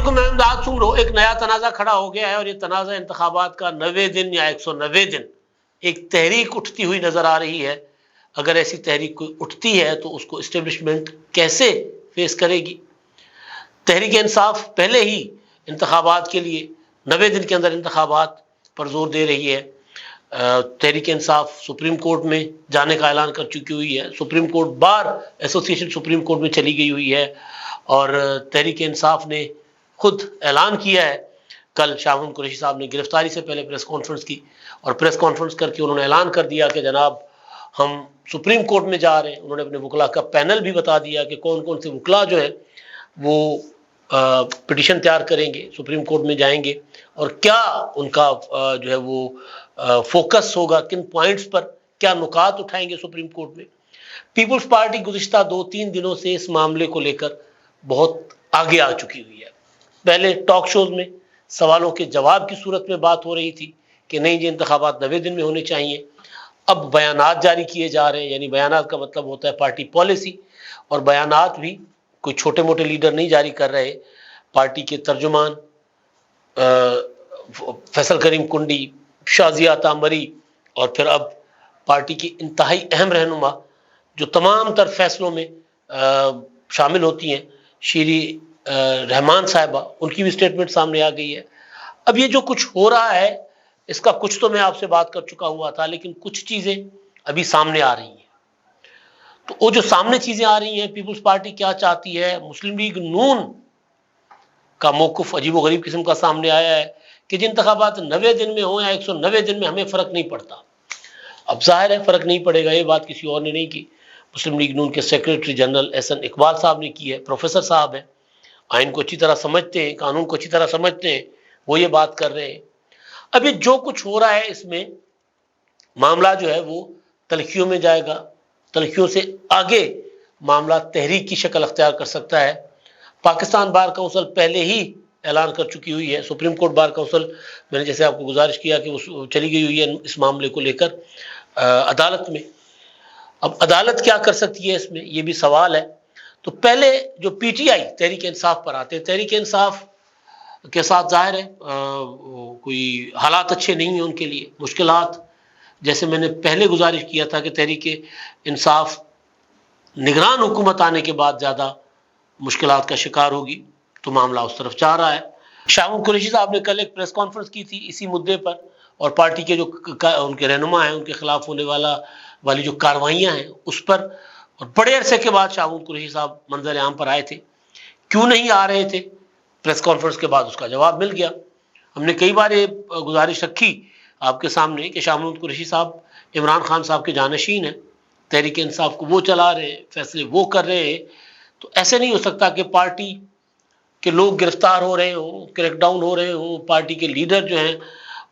علیکم، میں امداد سن رہا ہوں. ایک نیا تنازع کھڑا ہو گیا ہے اور یہ تنازع انتخابات کا 90 دن یا 190 دن. ایک تحریک اٹھتی ہوئی نظر آ رہی ہے. اگر ایسی تحریک کوئی اٹھتی ہے تو اس کو اسٹیبلشمنٹ کیسے فیس کرے گی؟ تحریک انصاف پہلے ہی انتخابات کے لیے 90 دن کے اندر انتخابات پر زور دے رہی ہے. تحریک انصاف سپریم کورٹ میں جانے کا اعلان کر چکی ہوئی ہے. Supreme court bar association supreme court میں چلی گئی ہوئی ہے اور تحریک انصاف نے خود اعلان کیا ہے. کل شاہ محمود قریشی صاحب نے گرفتاری سے پہلے پریس کانفرنس کی اور پریس کانفرنس کر کے انہوں نے اعلان کر دیا کہ جناب ہم سپریم کورٹ میں جا رہے ہیں. انہوں نے اپنے وکلاء کا پینل بھی بتا دیا کہ کون کون سے وکلاء جو ہے وہ پٹیشن تیار کریں گے, سپریم کورٹ میں جائیں گے اور کیا ان کا جو ہے وہ فوکس ہوگا, کن پوائنٹس پر کیا نکات اٹھائیں گے سپریم کورٹ میں. پیپلز پارٹی گزشتہ 2-3 دنوں سے اس معاملے کو لے کر بہت آگے آ چکی ہوئی ہے. پہلے ٹاک شوز میں سوالوں کے جواب کی صورت میں بات ہو رہی تھی کہ نہیں جی انتخابات 90 دن میں ہونے چاہیے. اب بیانات جاری کیے جا رہے ہیں, یعنی بیانات کا مطلب ہوتا ہے پارٹی پالیسی, اور بیانات بھی کوئی چھوٹے موٹے لیڈر نہیں جاری کر رہے. پارٹی کے ترجمان فیصل کریم کنڈی, شازیہ تامری اور پھر اب پارٹی کی انتہائی اہم رہنما جو تمام تر فیصلوں میں شامل ہوتی ہیں, شیری رحمان صاحبہ, ان کی بھی سٹیٹمنٹ سامنے آ گئی ہے. اب یہ جو کچھ ہو رہا ہے اس کا کچھ تو میں آپ سے بات کر چکا ہوا تھا, لیکن کچھ چیزیں ابھی سامنے آ رہی ہیں. تو وہ جو سامنے چیزیں آ رہی ہیں, پیپلز پارٹی کیا چاہتی ہے, مسلم لیگ نون کا موقف عجیب و غریب قسم کا سامنے آیا ہے کہ جن انتخابات 90 دن میں ہوں یا 190 دن میں ہمیں فرق نہیں پڑتا. اب ظاہر ہے فرق نہیں پڑے گا, یہ بات کسی اور نے نہیں کی. مسلم لیگ نون کے سیکریٹری جنرل احسن اقبال صاحب نے کی ہے. پروفیسر صاحب ہیں, آئین کو اچھی طرح سمجھتے ہیں, قانون کو اچھی طرح سمجھتے ہیں, وہ یہ بات کر رہے ہیں. اب یہ جو کچھ ہو رہا ہے اس میں معاملہ جو ہے وہ تلخیوں میں جائے گا. تلخیوں سے آگے معاملہ تحریک کی شکل اختیار کر سکتا ہے. پاکستان بار کونسل پہلے ہی اعلان کر چکی ہوئی ہے. سپریم کورٹ بار کونسل, میں نے جیسے آپ کو گزارش کیا کہ وہ چلی گئی ہوئی ہے اس معاملے کو لے کر عدالت میں. اب عدالت کیا کر سکتی ہے اس میں, یہ بھی سوال ہے. تو پہلے جو P T I Tehreek Insaf پر آتے ہیں, تحریک انصاف کے ساتھ ظاہر ہے کوئی حالات اچھے نہیں ہیں ان کے لیے. مشکلات, جیسے میں نے پہلے گزارش کیا تھا کہ تحریک انصاف نگران حکومت آنے کے بعد زیادہ مشکلات کا شکار ہوگی, تو معاملہ اس طرف جا رہا ہے. شاہ محمود قریشی صاحب نے کل ایک پریس کانفرنس کی تھی اسی مدعے پر, اور پارٹی کے جو ان کے رہنما ہیں ان کے خلاف ہونے والی جو کاروائیاں ہیں اس پر, اور بڑے عرصے کے بعد شاہ محمود قریشی صاحب منظر عام پر آئے تھے. کیوں نہیں آ رہے تھے؟ پریس کانفرنس کے بعد اس کا جواب مل گیا. ہم نے کئی بار یہ گزارش رکھی آپ کے سامنے کہ شاہ محمود قریشی صاحب عمران خان صاحب کے جانشین ہیں, تحریک انصاف کو وہ چلا رہے ہیں, فیصلے وہ کر رہے ہیں. تو ایسے نہیں ہو سکتا کہ پارٹی کے لوگ گرفتار ہو رہے ہوں, کریک ڈاؤن ہو رہے ہوں, پارٹی کے لیڈر جو ہیں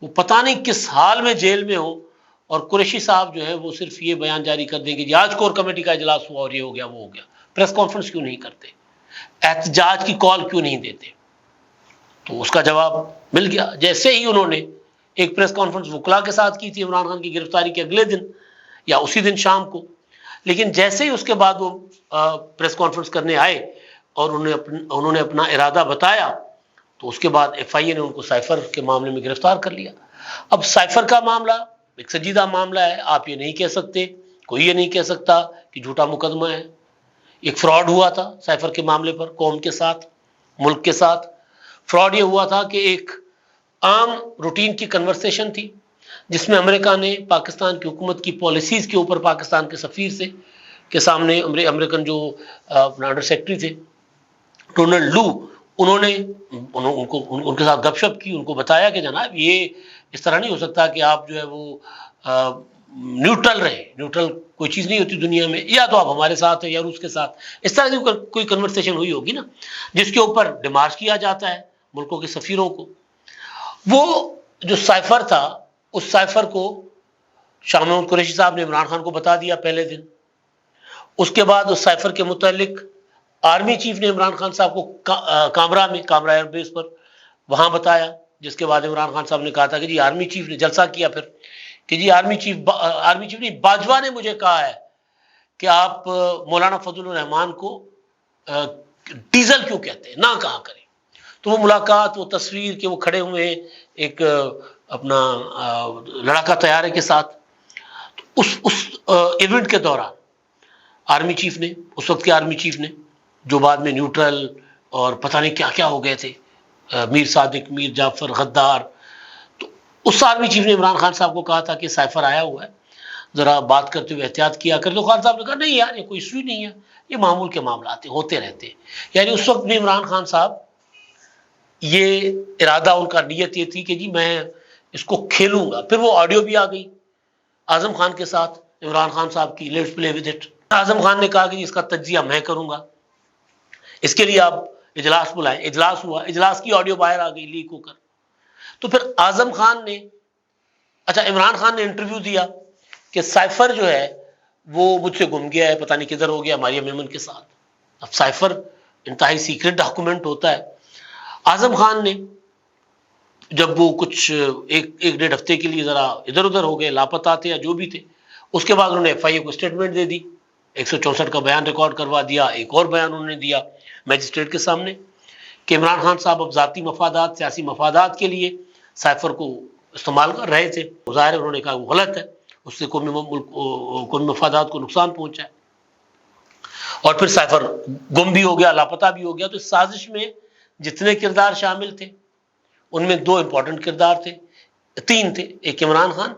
وہ پتہ نہیں کس حال میں جیل میں ہوں, اور قریشی صاحب جو ہے وہ صرف یہ بیان جاری کر دیں کہ جی آج کور کمیٹی کا اجلاس ہوا اور یہ ہو گیا وہ ہو گیا. پریس کانفرنس کیوں نہیں کرتے, احتجاج کی کال کیوں نہیں دیتے؟ تو اس کا جواب مل گیا. جیسے ہی انہوں نے ایک پریس کانفرنس وکلاء کے ساتھ کی تھی عمران خان کی گرفتاری کے اگلے دن یا اسی دن شام کو, لیکن جیسے ہی اس کے بعد وہ پریس کانفرنس کرنے آئے اور انہوں نے اپنا ارادہ بتایا, تو اس کے بعد ایف آئی اے نے ان کو سائفر کے معاملے میں گرفتار کر لیا. اب سائفر کا معاملہ ایک سنجیدہ معاملہ ہے. آپ یہ نہیں کہہ سکتے, کوئی یہ نہیں کہہ سکتا کہ جھوٹا مقدمہ ہے. ایک فراڈ ہوا تھا سائفر کے معاملے پر قوم کے ساتھ, ملک کے ساتھ. فراڈ یہ ہوا تھا کہ ایک عام روٹین کی کنورسیشن تھی جس میں امریکہ نے پاکستان کی حکومت کی پالیسیز کے اوپر پاکستان کے سفیر سے کے سامنے امریکن جو انڈر سیکرٹری تھے ڈونلڈ لو, انہوں نے ان کے ساتھ گپ شپ کی, ان کو بتایا کہ جناب یہ اس طرح نہیں ہو سکتا کہ آپ جو ہے وہ نیوٹرل رہے. نیوٹرل کوئی چیز نہیں ہوتی دنیا میں, یا تو آپ ہمارے ساتھ ہیں یا روس کے ساتھ. اس طرح کی کوئی کنورسیشن ہوئی ہوگی نا جس کے اوپر ڈیمارچ کیا جاتا ہے ملکوں کے سفیروں کو. وہ جو سائفر تھا اس سائفر کو شاہ محمود قریشی صاحب نے عمران خان کو بتا دیا پہلے دن. اس کے بعد اس سائفر کے متعلق آرمی چیف نے عمران خان صاحب کو کامرا ایئر بیس پر وہاں بتایا, جس کے بعد عمران خان صاحب نے کہا تھا کہ جی آرمی چیف نے جلسہ کیا پھر کہ جی آرمی چیف نہیں باجوہ نے مجھے کہا ہے کہ آپ مولانا فضل الرحمان کو ڈیزل کیوں کہتے ہیں, نہ کہا کریں. تو وہ ملاقات، وہ تصویر کہ وہ کھڑے ہوئے ہیں ایک اپنا لڑاکا طیارے کے ساتھ، اس ایونٹ کے دوران آرمی چیف نے، اس وقت کے آرمی چیف نے، جو بعد میں نیوٹرل اور پتہ نہیں کیا کیا ہو گئے تھے، میر صادق، میر جعفر، غدار، تو اس آرمی چیف نے عمران خان صاحب کو کہا تھا کہ سائفر آیا ہوا ہے، ذرا بات کرتے ہوئے احتیاط کیا کر. تو خان صاحب نے کہا نہیں یار، یہ کوئی ایشو نہیں ہے، یہ معمول کے معاملات ہوتے رہتے ہیں. یعنی اس وقت بھی عمران خان صاحب یہ ارادہ ان کا، نیت یہ تھی کہ جی میں اس کو کھیلوں گا. پھر وہ آڈیو بھی آ گئی اعظم خان کے ساتھ عمران خان صاحب کی، let's play with it. Azam Khan نے کہا کہ اس کا تجزیہ میں کروں گا، اس کے لیے آپ اجلاس بلائیں. اجلاس ہوا، اجلاس کی آڈیو باہر آ گئی لیک ہو کر. تو پھر اعظم خان نے، اچھا عمران خان نے انٹرویو دیا کہ سائفر جو ہے وہ مجھ سے گم گیا ہے، پتہ نہیں کدھر ہو گیا مریم میمن کے ساتھ. اب سائفر انتہائی سیکرٹ ڈاکومنٹ ہوتا ہے. اعظم خان نے جب وہ کچھ ایک ڈیڑھ ہفتے کے لیے ذرا ادھر ادھر ہو گئے، لاپتہ تھے یا جو بھی تھے، اس کے بعد انہوں نے ایف آئی اے کو اسٹیٹمنٹ دے دی، 164 کا بیان ریکارڈ کروا دیا. ایک اور بیان انہوں نے دیا میجسٹریٹ کے سامنے کہ عمران خان صاحب اب ذاتی مفادات، سیاسی مفادات کے لیے سائفر کو استعمال کر رہے تھے. ظاہر ہے انہوں نے کہا وہ غلط ہے، اس سے قومی مفادات کو نقصان پہنچا ہے. اور پھر سائفر گم بھی ہو گیا، لاپتہ بھی ہو گیا. تو اس سازش میں جتنے کردار شامل تھے ان میں 2 امپورٹنٹ کردار تھے، 3 تھے. ایک عمران خان،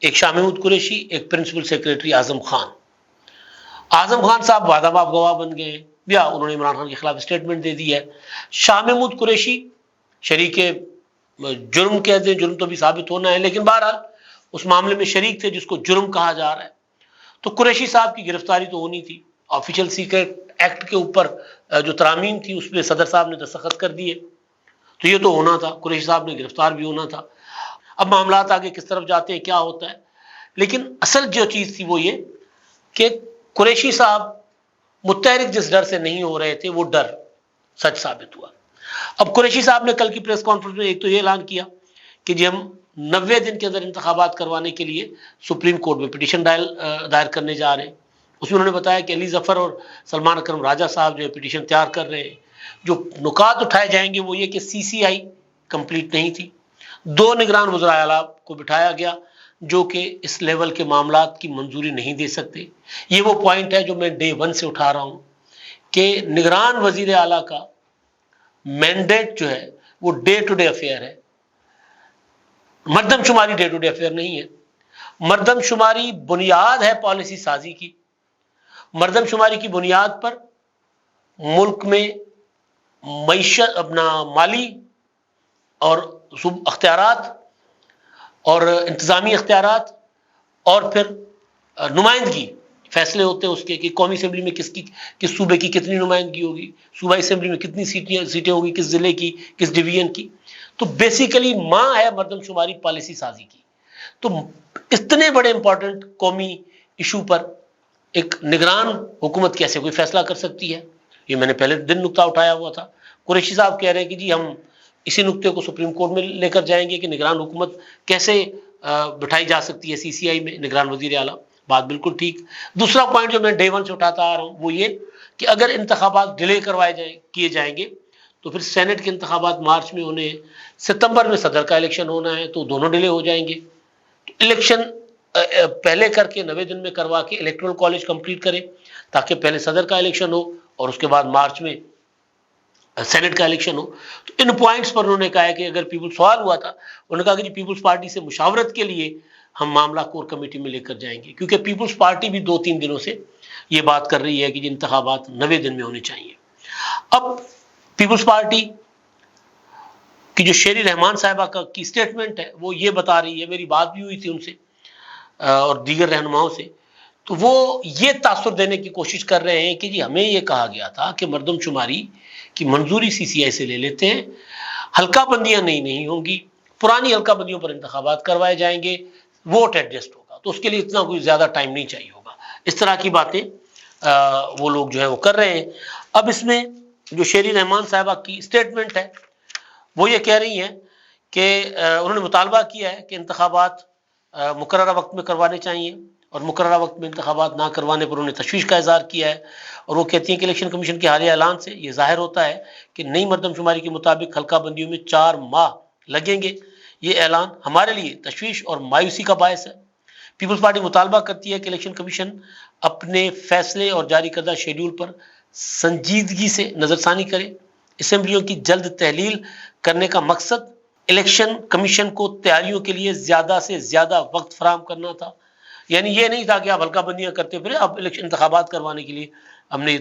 ایک شاہ محمود قریشی، ایک پرنسپل سیکریٹری اعظم خان. اعظم خان صاحب وعدہ ماف گواہ بن گئے، یا انہوں نے عمران خان کے خلاف اسٹیٹمنٹ دے دی ہے. شاہ محمود قریشی شریک جرم کہہ دیں، جرم تو بھی ثابت ہونا ہے، لیکن بہرحال اس معاملے میں شریک تھے جس کو جرم کہا جا رہا ہے. تو قریشی صاحب کی گرفتاری تو ہونی تھی. آفیشل سیکرٹ ایکٹ کے اوپر جو ترامیم تھی اس پہ صدر صاحب نے دستخط کر دیے، تو یہ تو ہونا تھا، قریشی صاحب نے گرفتار بھی ہونا تھا. اب معاملات آگے کس طرف جاتے ہیں، کیا ہوتا ہے. لیکن اصل جو چیز تھی وہ یہ کہ قریشی صاحب متحرک جس ڈر سے نہیں ہو رہے تھے وہ ڈر سچ ثابت ہوا. اب قریشی صاحب نے کل کی پریس کانفرنس میں ایک تو یہ اعلان کیا کہ جی ہم 90 دن کے اندر انتخابات کروانے کے لیے سپریم کورٹ میں پٹیشن دائر کرنے جا رہے ہیں. اس میں انہوں نے بتایا کہ علی ظفر اور سلمان اکرم راجہ صاحب جو ہے پٹیشن تیار کر رہے ہیں. جو نکات اٹھائے جائیں گے وہ یہ کہ سی سی آئی کمپلیٹ نہیں تھی، 2 نگران وزراء اعلیٰ کو بٹھایا گیا جو کہ اس لیول کے معاملات کی منظوری نہیں دے سکتے. یہ وہ پوائنٹ ہے جو میں ڈے 1 سے اٹھا رہا ہوں کہ نگران وزیر اعلیٰ کا مینڈیٹ جو ہے وہ ڈے ٹو ڈے افیئر ہے، مردم شماری ڈے ٹو ڈے افیئر نہیں ہے. مردم شماری بنیاد ہے پالیسی سازی کی. مردم شماری کی بنیاد پر ملک میں معیشت، اپنا مالی اور اختیارات اور انتظامی اختیارات اور پھر نمائندگی فیصلے ہوتے ہیں اس کے کہ قومی اسمبلی میں کس صوبے کی کتنی نمائندگی ہوگی، صوبائی اسمبلی میں کتنی سیٹیں ہوگی، کس ضلع کی، کس ڈویژن کی. تو بیسیکلی ماں ہے مردم شماری پالیسی سازی کی. تو اتنے بڑے امپورٹنٹ قومی ایشو پر ایک نگران حکومت کیسے کوئی فیصلہ کر سکتی ہے؟ یہ میں نے پہلے دن نقطہ اٹھایا ہوا تھا. قریشی صاحب کہہ رہے ہیں کہ جی ہم اسی نقطے کو سپریم کورٹ میں لے کر جائیں گے کہ نگران حکومت کیسے بٹھائی جا سکتی ہے سی سی آئی میں، نگران وزیر اعلیٰ. بات بالکل ٹھیک. دوسرا پوائنٹ جو میں ڈے 1 سے اٹھاتا آ رہا ہوں وہ یہ کہ اگر انتخابات ڈیلے کیے جائیں گے تو پھر سینٹ کے انتخابات مارچ میں ہونے ہیں، ستمبر میں صدر کا الیکشن ہونا ہے، تو دونوں ڈیلے ہو جائیں گے. تو الیکشن پہلے کر کے 90 دن میں کروا کے الیکٹرل کالج کمپلیٹ کرے تاکہ پہلے صدر کا الیکشن ہو اور اس کے بعد مارچ میں سینٹ کا الیکشن ہو. تو ان پوائنٹس پر انہوں نے کہا ہے کہ اگر پیپلز، سوال ہوا تھا، انہوں نے کہا کہ جی پیپلز پارٹی سے مشاورت کے لیے ہم معاملہ کور کمیٹی میں لے کر جائیں گے، کیونکہ پیپلز پارٹی بھی 2-3 دنوں سے یہ بات کر رہی ہے کہ جی انتخابات 90 دن میں ہونے چاہیے. اب پیپلز پارٹی کی جو شیری رحمان صاحبہ کی اسٹیٹمنٹ ہے وہ یہ بتا رہی ہے، میری بات بھی ہوئی تھی ان سے اور دیگر رہنماؤں سے، تو وہ یہ تاثر دینے کی کوشش کر رہے ہیں کہ جی ہمیں یہ کہا گیا تھا کہ مردم شماری کی منظوری سی سی آئی سے لے لیتے ہیں، حلقہ بندیاں نہیں ہوں گی، پرانی حلقہ بندیوں پر انتخابات کروائے جائیں گے، ووٹ ایڈجسٹ ہوگا، تو اس کے لیے اتنا کوئی زیادہ ٹائم نہیں چاہیے ہوگا. اس طرح کی باتیں وہ لوگ جو ہے وہ کر رہے ہیں. اب اس میں جو شیری رحمان صاحبہ کی اسٹیٹمنٹ ہے وہ یہ کہہ رہی ہیں کہ انہوں نے مطالبہ کیا ہے کہ انتخابات مقررہ وقت میں کروانے چاہیے اور مقررہ وقت میں انتخابات نہ کروانے پر انہوں نے تشویش کا اظہار کیا ہے، اور وہ کہتی ہیں کہ الیکشن کمیشن کے حالیہ اعلان سے یہ ظاہر ہوتا ہے کہ نئی مردم شماری کے مطابق حلقہ بندیوں میں 4 ماہ لگیں گے۔ یہ اعلان ہمارے لیے تشویش اور مایوسی کا باعث ہے۔ پیپلز پارٹی مطالبہ کرتی ہے کہ الیکشن کمیشن اپنے فیصلے اور جاری کردہ شیڈول پر سنجیدگی سے نظر ثانی کرے۔ اسمبلیوں کی جلد تحلیل کرنے کا مقصد الیکشن کمیشن کو تیاریوں کے لیے زیادہ سے زیادہ وقت فراہم کرنا تھا، یعنی یہ نہیں تھا کہ آپ حلقہ بندیاں کرتے پھرے، اب الیکشن انتخابات کروانے کے لیے ہم نے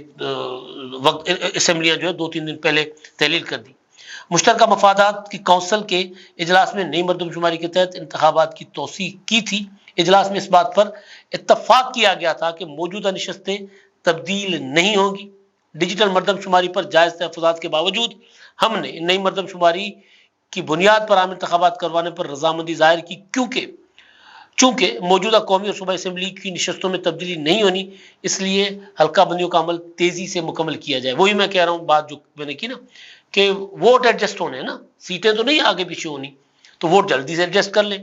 وقت اسمبلیاں جو ہے 2-3 دن پہلے تحلیل کر دی۔ مشترکہ مفادات کی کونسل کے اجلاس میں نئی مردم شماری کے تحت انتخابات کی توثیق کی تھی۔ اجلاس میں اس بات پر اتفاق کیا گیا تھا کہ موجودہ نشستیں تبدیل نہیں ہوں گی۔ ڈیجیٹل مردم شماری پر جائز تحفظات کے باوجود ہم نے نئی مردم شماری کی بنیاد پر عام انتخابات کروانے پر رضامندی ظاہر کی، چونکہ موجودہ قومی اور صوبائی اسمبلی کی نشستوں میں تبدیلی نہیں ہونی، اس لیے حلقہ بندیوں کا عمل تیزی سے مکمل کیا جائے۔ وہی میں کہہ رہا ہوں، بات جو میں نے کی نا کہ ووٹ ایڈجسٹ ہونے ہیں نا، سیٹیں تو نہیں آگے پیچھے ہونی، تو ووٹ جلدی سے ایڈجسٹ کر لیں۔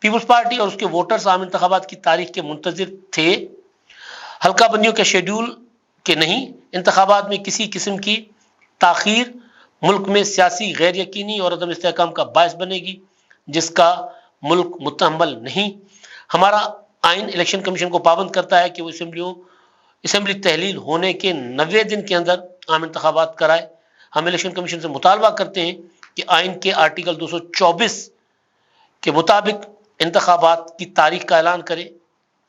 پیپلز پارٹی اور اس کے ووٹرز عام انتخابات کی تاریخ کے منتظر تھے، حلقہ بندیوں کے شیڈول کے نہیں۔ انتخابات میں کسی قسم کی تاخیر ملک میں سیاسی غیر یقینی اور عدم استحکام کا باعث بنے گی، جس کا ملک متحمل نہیں۔ ہمارا آئین الیکشن کمیشن کو پابند کرتا ہے کہ وہ اسمبلی تحلیل ہونے کے 90 دن کے اندر عام انتخابات کرائے۔ ہم الیکشن کمیشن سے مطالبہ کرتے ہیں کہ آئین کے آرٹیکل 224 کے مطابق انتخابات کی تاریخ کا اعلان کرے۔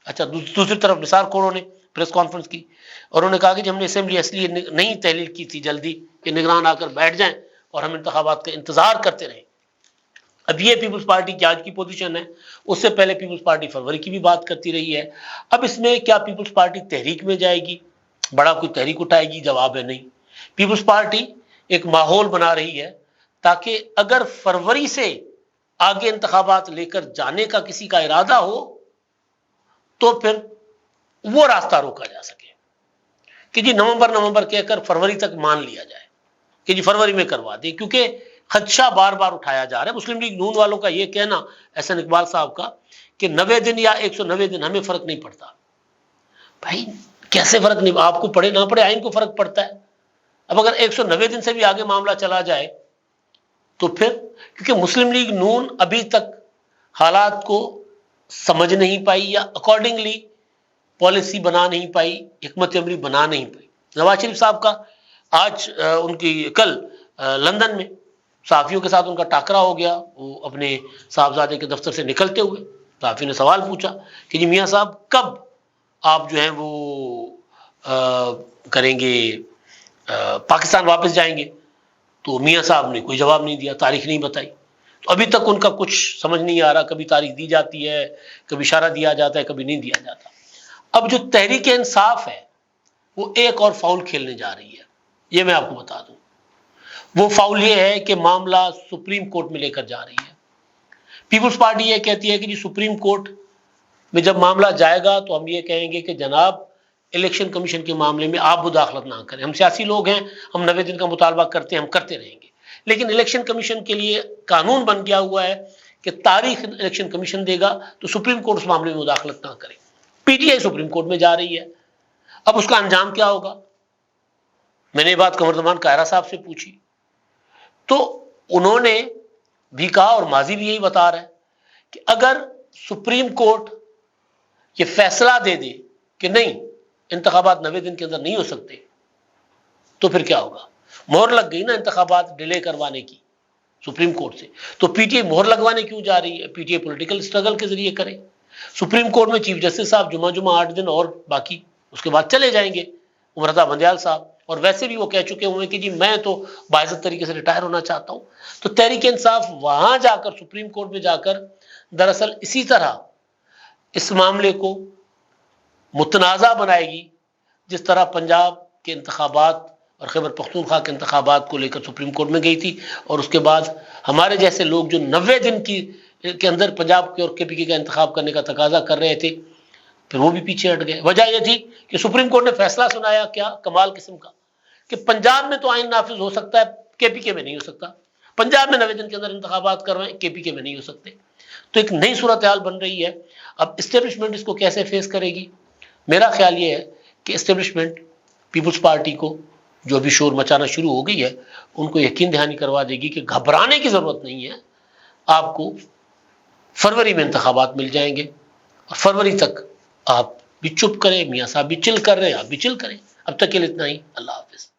اچھا، دوسری طرف نثار کوروں نے پریس کانفرنس کی اور انہوں نے کہا کہ ہم نے اسمبلی اس لیے نہیں تحلیل کی تھی جلدی کہ نگران آ کر بیٹھ جائیں اور ہم انتخابات کا انتظار کرتے رہیں۔ اب یہ پیپلز پارٹی کی آج کی پوزیشن ہے۔ اس سے پہلے پیپلز پارٹی فروری کی بھی بات کرتی رہی ہے۔ اب اس میں کیا پیپلز پارٹی تحریک میں جائے گی، بڑا کوئی تحریک اٹھائے گی؟ جواب ہے نہیں۔ پیپلز پارٹی ایک ماحول بنا رہی ہے تاکہ اگر فروری سے آگے انتخابات لے کر جانے کا کسی کا ارادہ ہو تو پھر وہ راستہ روکا جا سکے کہ جی نومبر کہہ کر فروری تک مان لیا جائے کہ جی فروری میں کروا دیں، کیونکہ خدشہ بار بار اٹھایا جا رہا ہے مسلم لیگ نون والوں کا یہ کہنا، احسن اقبال صاحب کا، کہ 90 دن یا 190 دن ہمیں فرق نہیں پڑتا۔ بھائی کیسے فرق نہیں؟ آپ کو پڑھے نہ پڑھے آئین کو فرق پڑتا ہے۔ اب اگر 190 دن سے بھی آگے معاملہ چلا جائے تو پھر، کیونکہ مسلم لیگ نون ابھی تک حالات کو سمجھ نہیں پائی یا اکارڈنگلی پالیسی بنا نہیں پائی، حکمت عملی بنا نہیں پائی۔ نواز شریف صاحب کا آج کل لندن میں صحافیوں کے ساتھ ان کا ٹاکرا ہو گیا، وہ اپنے صاحبزادے کے دفتر سے نکلتے ہوئے صحافی نے سوال پوچھا کہ جی میاں صاحب کب آپ جو ہیں وہ کریں گے، پاکستان واپس جائیں گے؟ تو میاں صاحب نے کوئی جواب نہیں دیا، تاریخ نہیں بتائی۔ تو ابھی تک ان کا کچھ سمجھ نہیں آ رہا، کبھی تاریخ دی جاتی ہے، کبھی اشارہ دیا جاتا ہے، کبھی نہیں دیا جاتا۔ اب جو تحریک انصاف ہے وہ ایک اور فاؤل کھیلنے جا رہی ہے، یہ میں آپ کو بتا دوں۔ وہ فاؤل یہ ہے کہ معاملہ سپریم کورٹ میں لے کر جا رہی ہے۔ پیپلز پارٹی یہ کہتی ہے کہ جی سپریم کورٹ میں جب معاملہ جائے گا تو ہم یہ کہیں گے کہ جناب الیکشن کمیشن کے معاملے میں آپ مداخلت نہ کریں، ہم سیاسی لوگ ہیں، ہم 90 دن کا مطالبہ کرتے ہیں، ہم کرتے رہیں گے، لیکن الیکشن کمیشن کے لیے قانون بن گیا ہوا ہے کہ تاریخ الیکشن کمیشن دے گا تو سپریم کورٹ اس معاملے میں مداخلت نہ کرے۔ P T I supreme court میں جا رہی ہے، اب اس کا انجام کیا ہوگا؟ میں نے یہ بات قمر زمان قاہرہ صاحب سے پوچھی تو انہوں نے بھی کہا، اور ماضی بھی یہی بتا رہا ہے، کہ اگر سپریم کورٹ یہ فیصلہ دے دے کہ نہیں انتخابات 90 دن کے اندر نہیں ہو سکتے تو پھر کیا ہوگا؟ مہر لگ گئی نا انتخابات ڈیلے کروانے کی سپریم کورٹ سے، تو پی ٹی آئی مہر لگوانے کیوں جا رہی ہے؟ P T I political struggle کے ذریعے کرے۔ سپریم کورٹ میں چیف جسٹس صاحب جمعہ 8 دن اور باقی، اس کے بعد چلے جائیں گے عمر رضا بندیال صاحب، اور ویسے بھی وہ کہہ چکے ہوئے کہ جی میں تو باعزت طریقے سے ریٹائر ہونا چاہتا ہوں۔ تو تحریک انصاف وہاں جا کر سپریم کورٹ میں جا کر دراصل اسی طرح اس معاملے کو متنازع بنائے گی جس طرح پنجاب کے انتخابات اور خیبر پختونخوا کے انتخابات کو لے کر سپریم کورٹ میں گئی تھی، اور اس کے بعد ہمارے جیسے لوگ جو 90 دن کے اندر پنجاب کے اور کے پی کے کا انتخاب کرنے کا تقاضا کر رہے تھے، پھر وہ بھی پیچھے ہٹ گئے۔ وجہ یہ تھی کہ سپریم کورٹ نے فیصلہ سنایا، کیا کمال قسم کا، کہ پنجاب میں تو آئین نافذ ہو سکتا ہے، کے پی کے میں نہیں ہو سکتا۔ پنجاب میں 90 دن کے اندر انتخابات کر رہے ہیں، کے پی کے میں نہیں ہو سکتے۔ تو ایک نئی صورتحال بن رہی ہے. اب اسٹیبلشمنٹ اس کو کیسے فیس کرے گی؟ میرا خیال یہ ہے کہ اسٹیبلشمنٹ پیپلز پارٹی کو جو بھی شور مچانا شروع ہو گئی ہے ان کو یقین دہانی کروا دے گی کہ گھبرانے کی ضرورت نہیں ہے. آپ کو فروری میں انتخابات مل جائیں گے اور فروری تک آپ بھی چپ کریں، میاں صاحب بھی چل کر رہے ہیں، آپ بھی چل کریں. اب تک کے لیے اتنا ہی. اللہ حافظ.